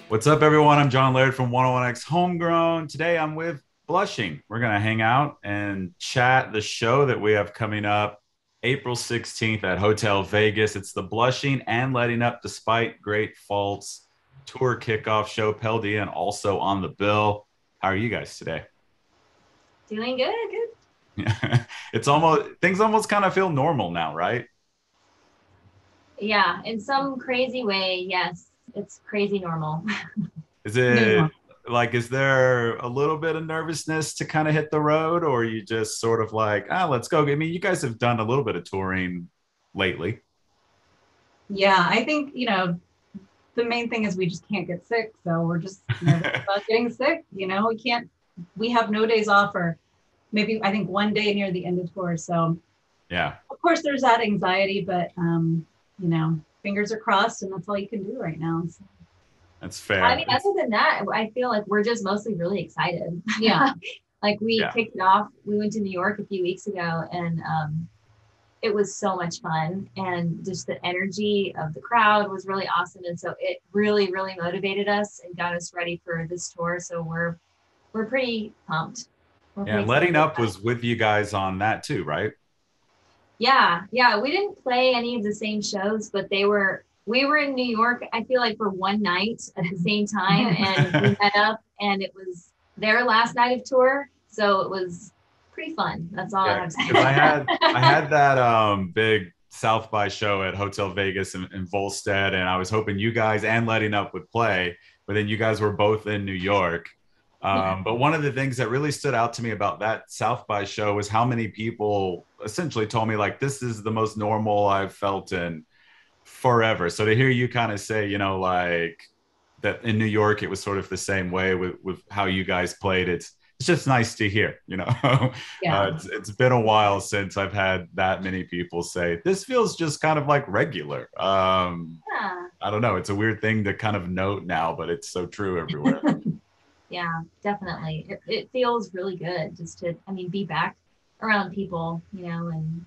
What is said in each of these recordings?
What's up, everyone? I'm John Laird from 101X Homegrown. Today I'm with Blushing. We're going to hang out and chat the show that we have coming up April 16th at Hotel Vegas. It's the Blushing and Letting Up Despite Great Faults tour kickoff show. Peldy and also on the bill. How are you guys today? Doing good, good. It's almost, things almost kind of feel normal now, right? Yeah, in some crazy way, yes, it's crazy normal. Is New it normal. like, is there a little bit of nervousness to kind of hit the road, or are you just sort of like, let's go? I mean, you guys have done a little bit of touring lately. Yeah, I think, the main thing is we just can't get sick. So we're just nervous about getting sick. We have no days off or maybe I think one day near the end of tour. So Yeah, of course there's that anxiety, but fingers are crossed and that's all you can do right now. So, that's I fair. mean, other than that, I feel like we're just mostly really excited. yeah. Like we Yeah. kicked it off. We went to New York a few weeks ago and it was so much fun. And just the energy of the crowd was really awesome. And so it really, really motivated us and got us ready for this tour. So we're pretty pumped. We're Yeah. pretty And excited Letting Up about it. was with you guys on that too, right? Yeah, yeah. We didn't play any of the same shows, but we were in New York, I feel like for one night at the same time, and we met up and it was their last night of tour. So it was pretty fun. That's all I Yeah, have to because I say. had that big South by show at Hotel Vegas in Volstead, and I was hoping you guys and Letting Up would play, but then you guys were both in New York. But one of the things that really stood out to me about that South by show was how many people essentially told me like this is the most normal I've felt in forever. So to hear you kind of say, like that in New York, it was sort of the same way with how you guys played. It's just nice to hear. Yeah. It's been a while since I've had that many people say this feels just kind of like regular. Yeah, I don't know. It's a weird thing to kind of note now, but it's so true everywhere. yeah, definitely. It feels really good just to, I mean, be back around people, and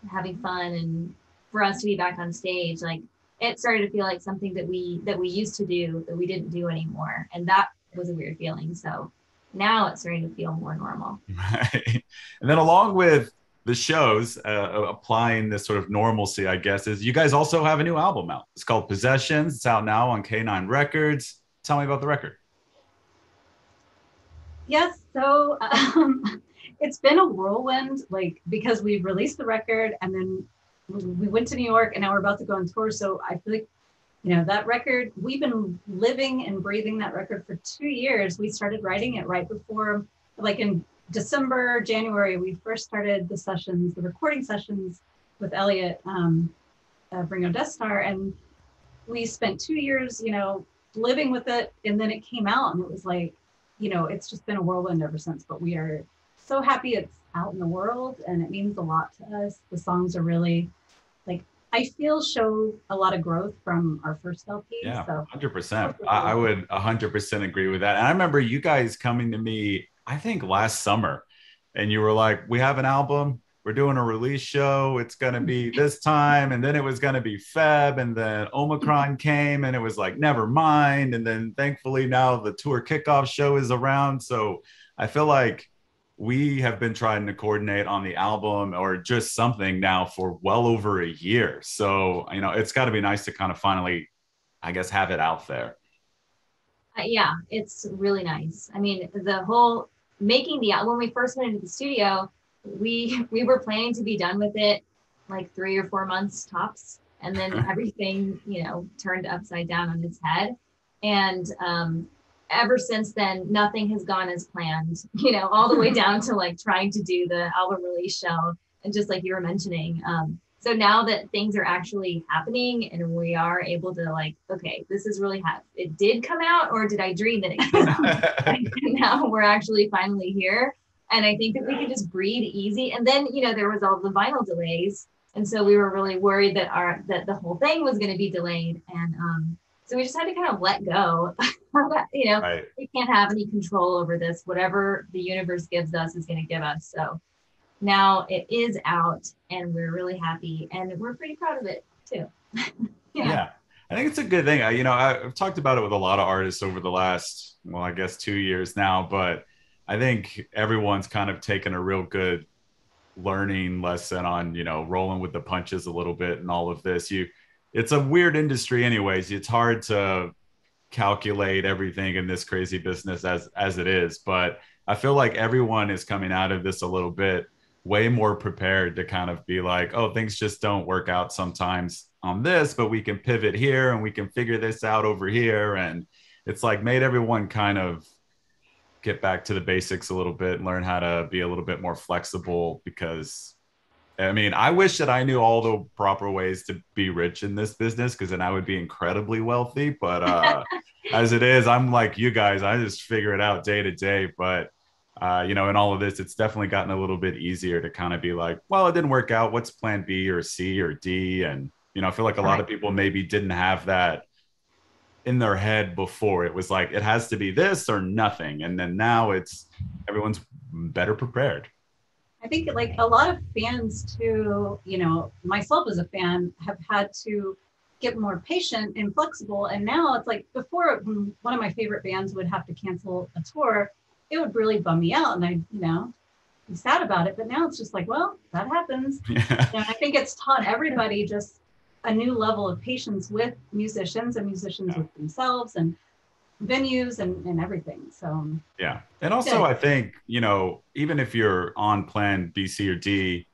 having fun and for us to be back on stage, like it started to feel like something that we used to do that we didn't do anymore. And that was a weird feeling. So now it's starting to feel more normal. Right. And then along with the shows, applying this sort of normalcy, I guess, is you guys also have a new album out. It's called Possessions. It's out now on K9 Records. Tell me about the record. Yes. So it's been a whirlwind, like because we released the record and then we went to New York and now we're about to go on tour. So I feel like, that record, we've been living and breathing that record for 2 years. We started writing it right before, like in December, January, we first started the recording sessions with Elliot, Bring Death Star. And we spent 2 years, living with it. And then it came out and it was like, it's just been a whirlwind ever since. But we are so happy it's out in the world and it means a lot to us. The songs are really like, I feel show a lot of growth from our first LP. Yeah, So 100%. I would 100% agree with that. And I remember you guys coming to me, I think last summer, and you were like, we have an album. We're doing a release show. It's going to be this time. And then it was going to be Feb. And then Omicron came and it was like, never mind. And then thankfully now the tour kickoff show is around. So I feel like we have been trying to coordinate on the album or just something now for well over a year. So, it's got to be nice to kind of finally, I guess, have it out there. Yeah, it's really nice. I mean, the whole making the when we first went into the studio, we were planning to be done with it like 3 or 4 months tops, and then everything turned upside down on its head, and ever since then nothing has gone as planned. All the way down to like trying to do the album release show, and just like you were mentioning, so now that things are actually happening and we are able to like, okay, this is really it did come out, or did I dream that it came out? And now we're actually finally here. And I think that we can just breathe easy. And then, there was all the vinyl delays. And so we were really worried that the whole thing was going to be delayed. And so we just had to kind of let go. Right. We can't have any control over this. Whatever the universe gives us is going to give us. So now it is out and we're really happy and we're pretty proud of it too. Yeah. Yeah. I think it's a good thing. I've talked about it with a lot of artists over the last, well, I guess 2 years now, but I think everyone's kind of taken a real good learning lesson on, rolling with the punches a little bit and all of this. It's a weird industry anyways. It's hard to calculate everything in this crazy business as it is, but I feel like everyone is coming out of this a little bit way more prepared to kind of be like, oh, things just don't work out sometimes on this, but we can pivot here and we can figure this out over here. And it's like made everyone kind of get back to the basics a little bit and learn how to be a little bit more flexible, because I mean, I wish that I knew all the proper ways to be rich in this business, because then I would be incredibly wealthy. But as it is, I'm like you guys, I just figure it out day to day. But in all of this, it's definitely gotten a little bit easier to kind of be like, well, it didn't work out. What's plan B or C or D? And, I feel like a lot of people maybe didn't have that in their head before. It was like, it has to be this or nothing. And then now everyone's better prepared. I think like a lot of fans too, myself as a fan, have had to get more patient and flexible. And now it's like before, when one of my favorite bands would have to cancel a tour, it would really bum me out. And I'd, be sad about it. But now it's just like, well, that happens. Yeah. And I think it's taught everybody just a new level of patience with musicians and musicians with themselves and venues and everything. So yeah. And also I think, even if you're on plan B, C, or D,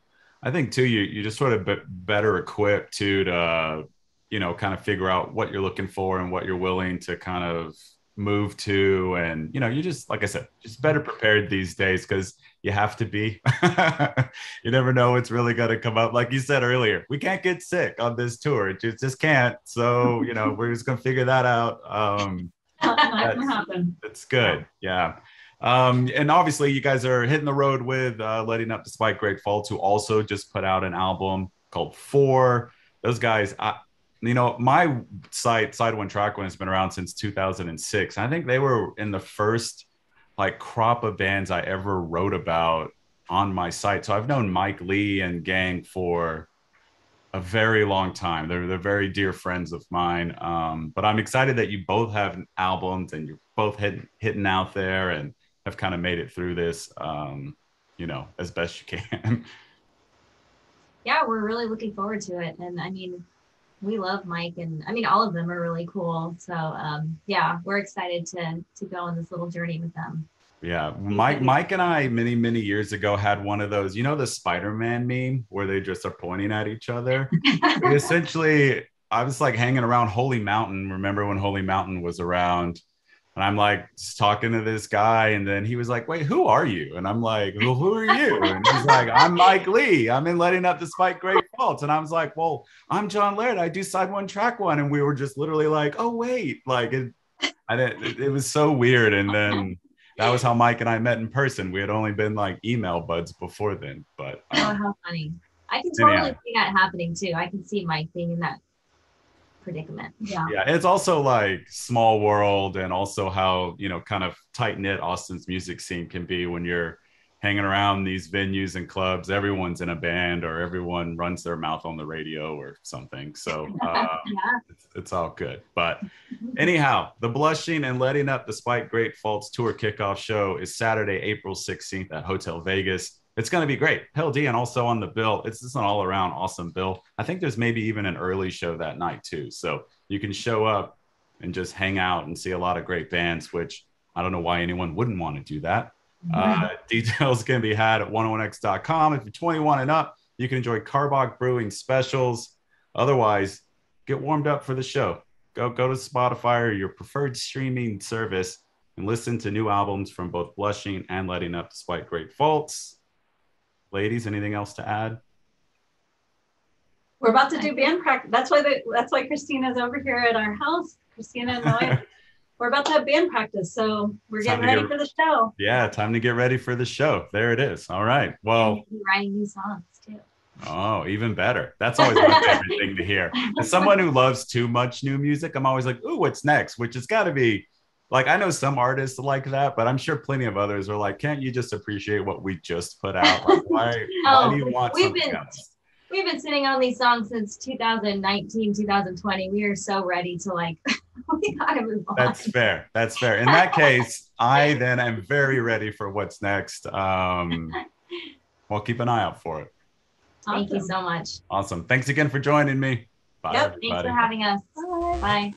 I think too, you just sort of better equipped to kind of figure out what you're looking for and what you're willing to kind of move to. And, you just, like I said, just better prepared these days, because you have to be. You never know what's really going to come up. Like you said earlier, we can't get sick on this tour. It just can't. So, we're just going to figure that out. That can happen. It's good. Yeah. And obviously you guys are hitting the road with Letting Up Despite Great Faults, who also just put out an album called 4. Those guys, my side one track one has been around since 2006. I think they were in the first like crop of bands I ever wrote about on my site. So I've known Mike Lee and gang for a very long time. They're very dear friends of mine. But I'm excited that you both have albums and you're both hitting out there and have kind of made it through this, as best you can. Yeah, we're really looking forward to it. And I mean, we love Mike, and I mean, all of them are really cool. So yeah, we're excited to go on this little journey with them. Yeah, Mike and I many years ago had one of those, the Spider-Man meme where they just are pointing at each other. Essentially, I was like hanging around Holy Mountain. Remember when Holy Mountain was around? And I'm like just talking to this guy, and then he was like, "Wait, who are you?" And I'm like, "Well, who are you?" And he's like, "I'm Mike Lee. I'm in Letting Up Despite Great Faults." And I was like, "Well, I'm John Laird. I do side one, track one." And we were just literally like, "Oh wait," like it was so weird. And then that was how Mike and I met in person. We had only been like email buds before then. But oh, how funny! I can totally see that happening too. I can see Mike being in that predicament. Yeah. It's also like small world, and also how kind of tight knit Austin's music scene can be when you're hanging around these venues and clubs. Everyone's in a band, or everyone runs their mouth on the radio or something. So it's all good. But anyhow, the Blushing and Letting Up Despite Great Faults tour kickoff show is Saturday, April 16th at Hotel Vegas. It's going to be great. Hell D, and also on the bill. It's just an all around awesome bill. I think there's maybe even an early show that night too. So you can show up and just hang out and see a lot of great bands, which I don't know why anyone wouldn't want to do that. Details can be had at 101x.com. If you're 21 and up, you can enjoy Karbach Brewing specials. Otherwise, get warmed up for the show. Go to Spotify or your preferred streaming service and listen to new albums from both Blushing and Letting Up Despite Great Faults. Ladies, anything else to add? We're about to do band practice. That's why Christina's over here at our house. Christina and I, we're about to have band practice, so we're getting ready for the show. Yeah, time to get ready for the show. There it is. All right. Well, writing new songs too. Oh, even better. That's always my favorite thing to hear. As someone who loves too much new music, I'm always like, ooh, what's next? Which has got to be like, I know some artists like that, but I'm sure plenty of others are like, can't you just appreciate what we just put out? Like, why do you want something else? we've been sitting on these songs since 2019, 2020. We are so ready to like, we gotta move on. That's fair. That's fair. In that case, I then am very ready for what's next. We'll keep an eye out for it. Thank you so much. Awesome. Thanks again for joining me. Bye, Yep, everybody. Thanks for having us. Bye. Bye.